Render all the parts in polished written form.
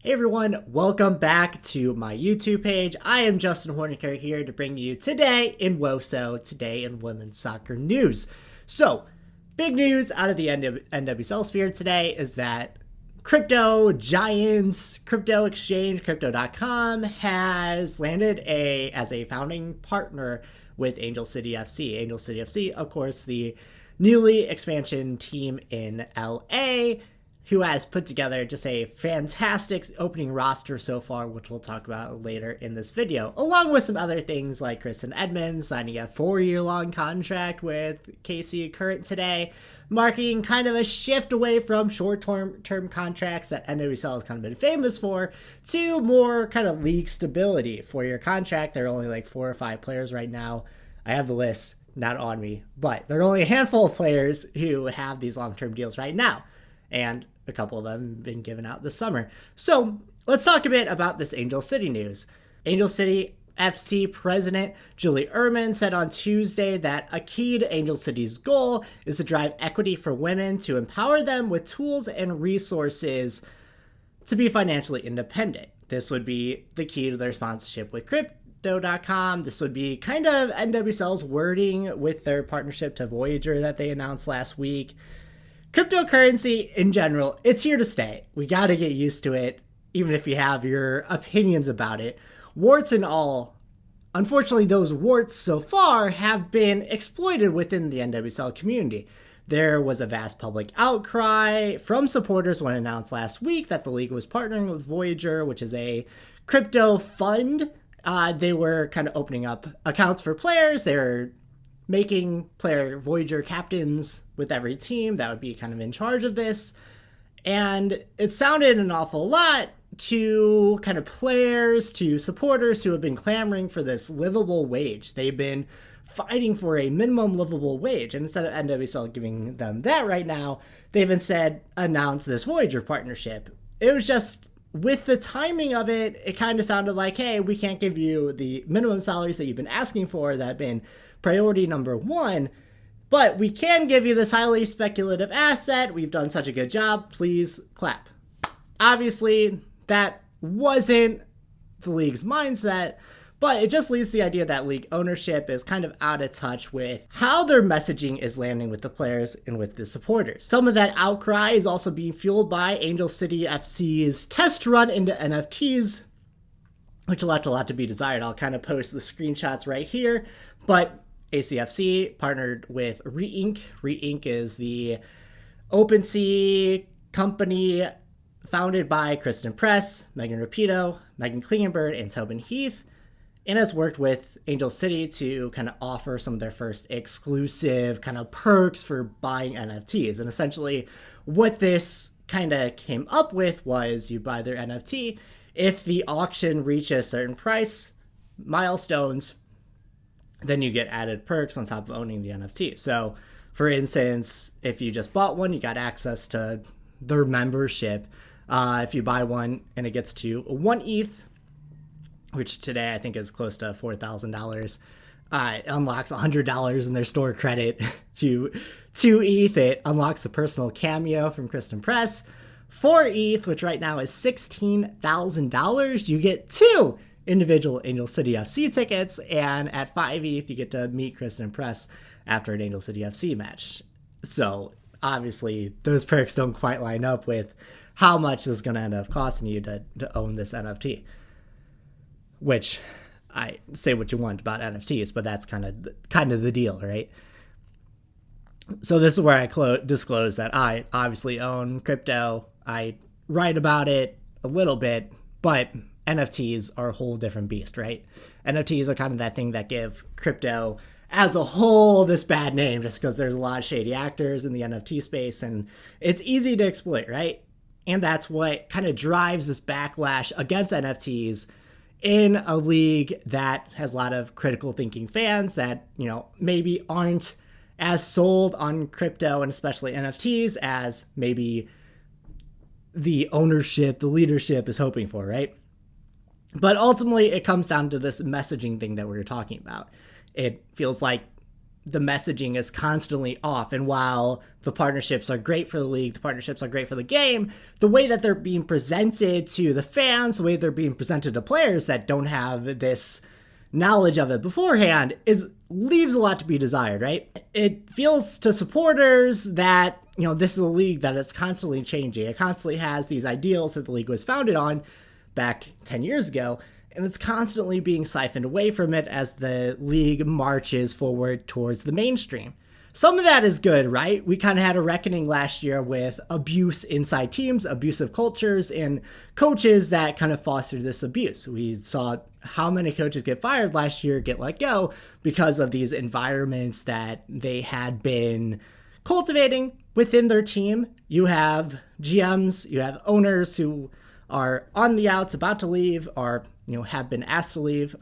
Hey everyone, welcome back to my YouTube page. I am Justin Horniker here to bring you today in WOSO, today in women's soccer news. So, big news out of the NWSL sphere today is that crypto giants, crypto exchange, Crypto.com has landed as a founding partner with Angel City FC. Angel City FC, of course, the newly expansion team in LA, who has put together just a fantastic opening roster so far, which we'll talk about later in this video, along with some other things like Kristen Edmonds signing a 4-year-long contract with KC Current today, marking kind of a shift away from short-term contracts that NWSL has kind of been famous for, to more kind of league stability. 4-year contract, there are only like 4 or 5 players right now. I have the list, not on me, but there are only a handful of players who have these long-term deals right now, and a couple of them have been given out this summer. So let's talk a bit about this Angel City news. Angel City FC president Julie Ehrman said on Tuesday that a key to Angel City's goal is to drive equity for women, to empower them with tools and resources to be financially independent. This would be the key to their sponsorship with Crypto.com. This would be kind of NWSL's wording with their partnership to Voyager that they announced last week. Cryptocurrency in general, it's here to stay. We got to get used to it, even if you have your opinions about it. Warts and all, unfortunately, those warts so far have been exploited within the NWSL community. There was a vast public outcry from supporters when announced last week that the league was partnering with Voyager, which is a crypto fund. They were kind of opening up accounts for players. They're making player Voyager captains with every team that would be kind of in charge of this. And it sounded an awful lot to kind of players, to supporters who have been clamoring for this livable wage. They've been fighting for a minimum livable wage. And instead of NWSL giving them that right now, they've instead announced this Voyager partnership. It was just, with the timing of it, it kind of sounded like, hey, we can't give you the minimum salaries that you've been asking for that have been priority number 1, but we can give you this highly speculative asset. We've done such a good job. Please clap. Obviously, that wasn't the league's mindset, but it just leads to the idea that league ownership is kind of out of touch with how their messaging is landing with the players and with the supporters. Some of that outcry is also being fueled by Angel City FC's test run into NFTs, which left a lot to be desired. I'll kind of post the screenshots right here, but ACFC partnered with Reinc. Reinc is the OpenSea company founded by Kristen Press, Megan Rapinoe, Megan Klingenberg, and Tobin Heath, and has worked with Angel City to kind of offer some of their first exclusive kind of perks for buying NFTs. And essentially what this kind of came up with was you buy their NFT. If the auction reaches a certain price, milestones, then you get added perks on top of owning the NFT. So, for instance, if you just bought one, you got access to their membership. If you buy one and it gets to 1 ETH, which today I think is close to $4,000, it unlocks $100 in their store credit to 2 ETH. It unlocks a personal cameo from Kristen Press. 4 ETH, which right now is $16,000, you get 2 individual Angel City FC tickets, and at 5 ETH you get to meet Kristen Press after an Angel City FC match. So obviously those perks don't quite line up with how much this is going to end up costing you to own this NFT, which, I say what you want about NFTs, but that's kind of the deal, right? So this is where I disclose that I obviously own crypto. I write about it a little bit, but NFTs are a whole different beast, right? NFTs are kind of that thing that give crypto as a whole this bad name just because there's a lot of shady actors in the NFT space and it's easy to exploit, right? And that's what kind of drives this backlash against NFTs in a league that has a lot of critical thinking fans that, you know, maybe aren't as sold on crypto and especially NFTs as maybe the ownership, the leadership is hoping for, right? But ultimately, it comes down to this messaging thing that we were talking about. It feels like the messaging is constantly off. And while the partnerships are great for the league, the partnerships are great for the game, the way that they're being presented to the fans, the way they're being presented to players that don't have this knowledge of it beforehand leaves a lot to be desired, right? It feels to supporters that, this is a league that is constantly changing. It constantly has these ideals that the league was founded on back 10 years ago, and it's constantly being siphoned away from it as the league marches forward towards the mainstream. Some of that is good, right? We kind of had a reckoning last year with abuse inside teams, abusive cultures, and coaches that kind of fostered this abuse. We saw how many coaches get fired last year, get let go because of these environments that they had been cultivating within their team. You have GMs, you have owners who are on the outs, about to leave, or have been asked to leave.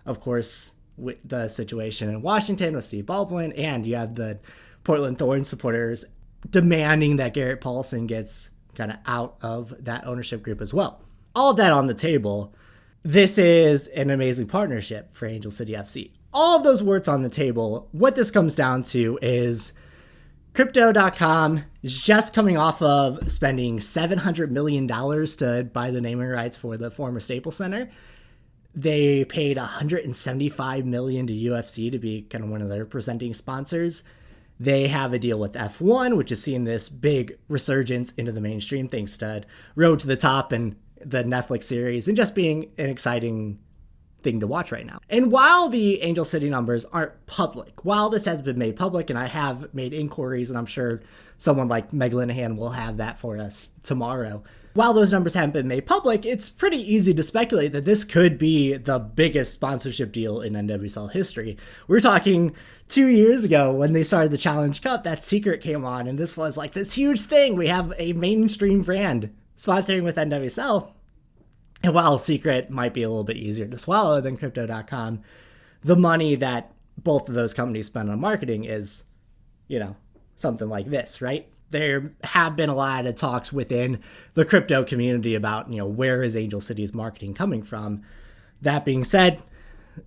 Of course, with the situation in Washington with Steve Baldwin, and you have the Portland Thorns supporters demanding that Garrett Paulson gets kind of out of that ownership group as well. All that on the table, this is an amazing partnership for Angel City FC. All of those words on the table, what this comes down to is Crypto.com is just coming off of spending $700 million to buy the naming rights for the former Staples Center. They paid $175 million to UFC to be kind of one of their presenting sponsors. They have a deal with F1, which is seeing this big resurgence into the mainstream thanks to Road to the Top and the Netflix series, and just being an exciting thing to watch right now. And while the Angel City numbers aren't public, while this has been made public, and I have made inquiries, and I'm sure someone like Meg Linehan will have that for us tomorrow, while those numbers haven't been made public, it's pretty easy to speculate that this could be the biggest sponsorship deal in NWSL history. We're talking 2 years ago when they started the Challenge Cup, that Secret came on, and this was like this huge thing. We have a mainstream brand sponsoring with NWSL. And while Secret might be a little bit easier to swallow than Crypto.com, the money that both of those companies spend on marketing is, something like this, right? There have been a lot of talks within the crypto community about, where is Angel City's marketing coming from? That being said,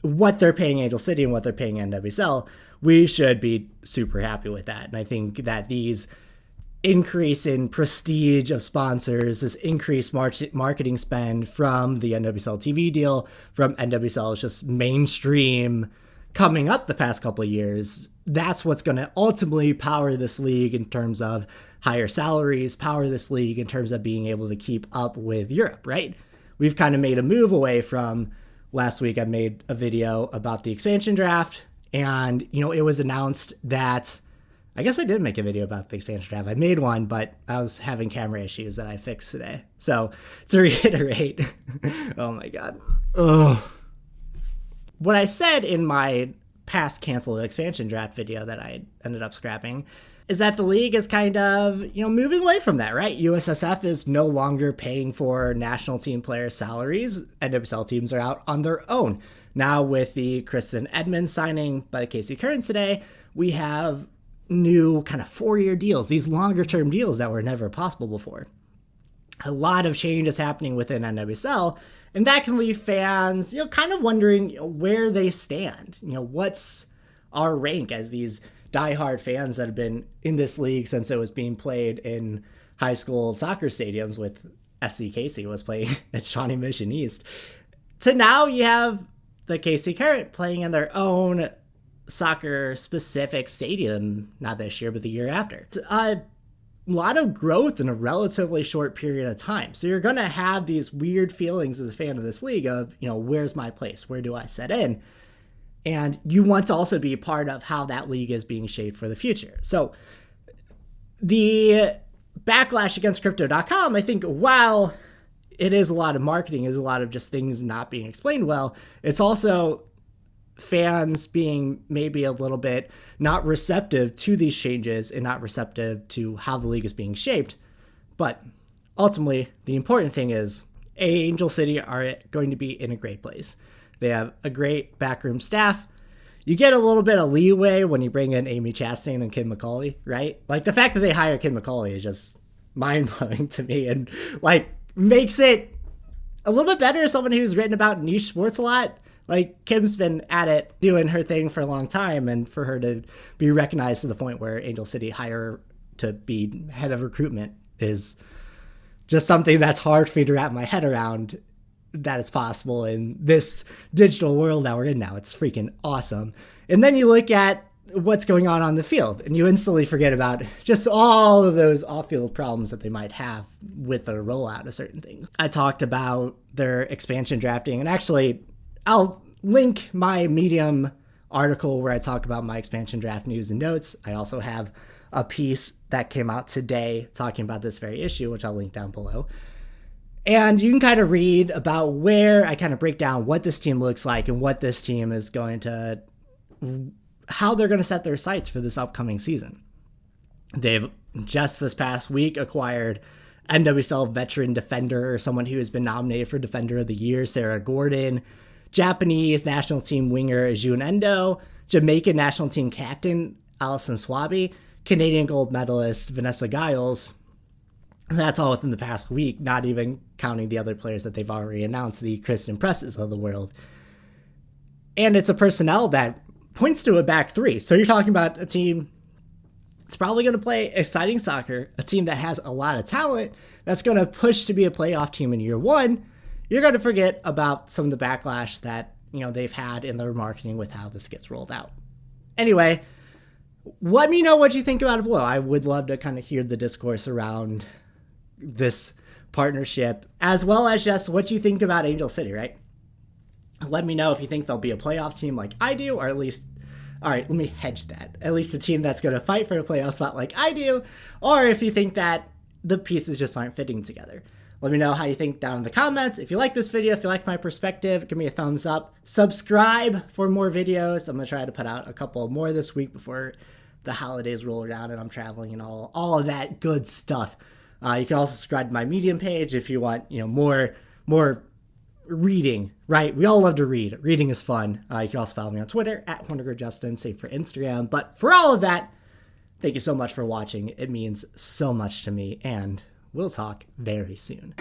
what they're paying Angel City and what they're paying NWSL, we should be super happy with that. And I think that these increase in prestige of sponsors, this increased marketing spend from the NWSL TV deal, from NWSL's just mainstream coming up the past couple of years, that's what's going to ultimately power this league in terms of higher salaries, power this league in terms of being able to keep up with Europe, right? We've kind of made a move away from, last week I made a video about the expansion draft, and, it was announced that, I guess I did make a video about the expansion draft. I made one, but I was having camera issues that I fixed today. So to reiterate, oh my God. Ugh. What I said in my past canceled expansion draft video that I ended up scrapping is that the league is kind of, moving away from that, right? USSF is no longer paying for national team player salaries. NWSL teams are out on their own. Now with the Kristen Edmonds signing by the KC Currents today, we have new kind of 4-year deals, these longer term deals that were never possible before. A lot of change is happening within NWSL, and that can leave fans, kind of wondering where they stand. What's our rank as these diehard fans that have been in this league since it was being played in high school soccer stadiums with FC Casey was playing at Shawnee Mission East, to now you have the KC Current playing in their own soccer specific stadium, not this year, but the year after. It's a lot of growth in a relatively short period of time. So you're going to have these weird feelings as a fan of this league of, where's my place? Where do I set in? And you want to also be part of how that league is being shaped for the future. So the backlash against Crypto.com, I think, while it is a lot of marketing, is a lot of just things not being explained well, it's also fans being maybe a little bit not receptive to these changes and not receptive to how the league is being shaped. But ultimately, the important thing is Angel City are going to be in a great place. They have a great backroom staff. You get a little bit of leeway when you bring in Amy Chastain and Kim McCauley, right? Like, the fact that they hire Kim McCauley is just mind-blowing to me, and makes it a little bit better as someone who's written about niche sports a lot. Like, Kim's been at it doing her thing for a long time, and for her to be recognized to the point where Angel City hire her to be head of recruitment is just something that's hard for me to wrap my head around, that it's possible in this digital world that we're in now. It's freaking awesome. And then you look at what's going on the field, and you instantly forget about just all of those off-field problems that they might have with the rollout of certain things. I talked about their expansion drafting, and actually I'll link my Medium article where I talk about my expansion draft news and notes. I also have a piece that came out today talking about this very issue, which I'll link down below. And you can kind of read about where I kind of break down what this team looks like and what this team is going to, how they're going to set their sights for this upcoming season. They've just this past week acquired NWSL veteran defender, or someone who has been nominated for Defender of the Year, Sarah Gordon, Japanese national team winger Jun Endo, Jamaican national team captain Alison Swaby, Canadian gold medalist Vanessa Giles. That's all within the past week, not even counting the other players that they've already announced, the Kristen Presses of the world. And it's a personnel that points to a back three. So you're talking about a team that's probably going to play exciting soccer, a team that has a lot of talent, that's going to push to be a playoff team in year one. You're going to forget about some of the backlash that, they've had in their marketing with how this gets rolled out. Anyway, let me know what you think about it below. I would love to kind of hear the discourse around this partnership, as well as just what you think about Angel City, right? Let me know if you think they'll be a playoff team like I do, or at least, all right, let me hedge that, at least a team that's going to fight for a playoff spot like I do, or if you think that the pieces just aren't fitting together. Let me know how you think down in the comments. If you like this video, if you like my perspective, give me a thumbs up. Subscribe for more videos. I'm going to try to put out a couple more this week before the holidays roll around and I'm traveling and all of that good stuff. You can also subscribe to my Medium page if you want, more reading, right? We all love to read. Reading is fun. You can also follow me on Twitter at HornigerJustin, same for Instagram. But for all of that, thank you so much for watching. It means so much to me, and we'll talk very soon.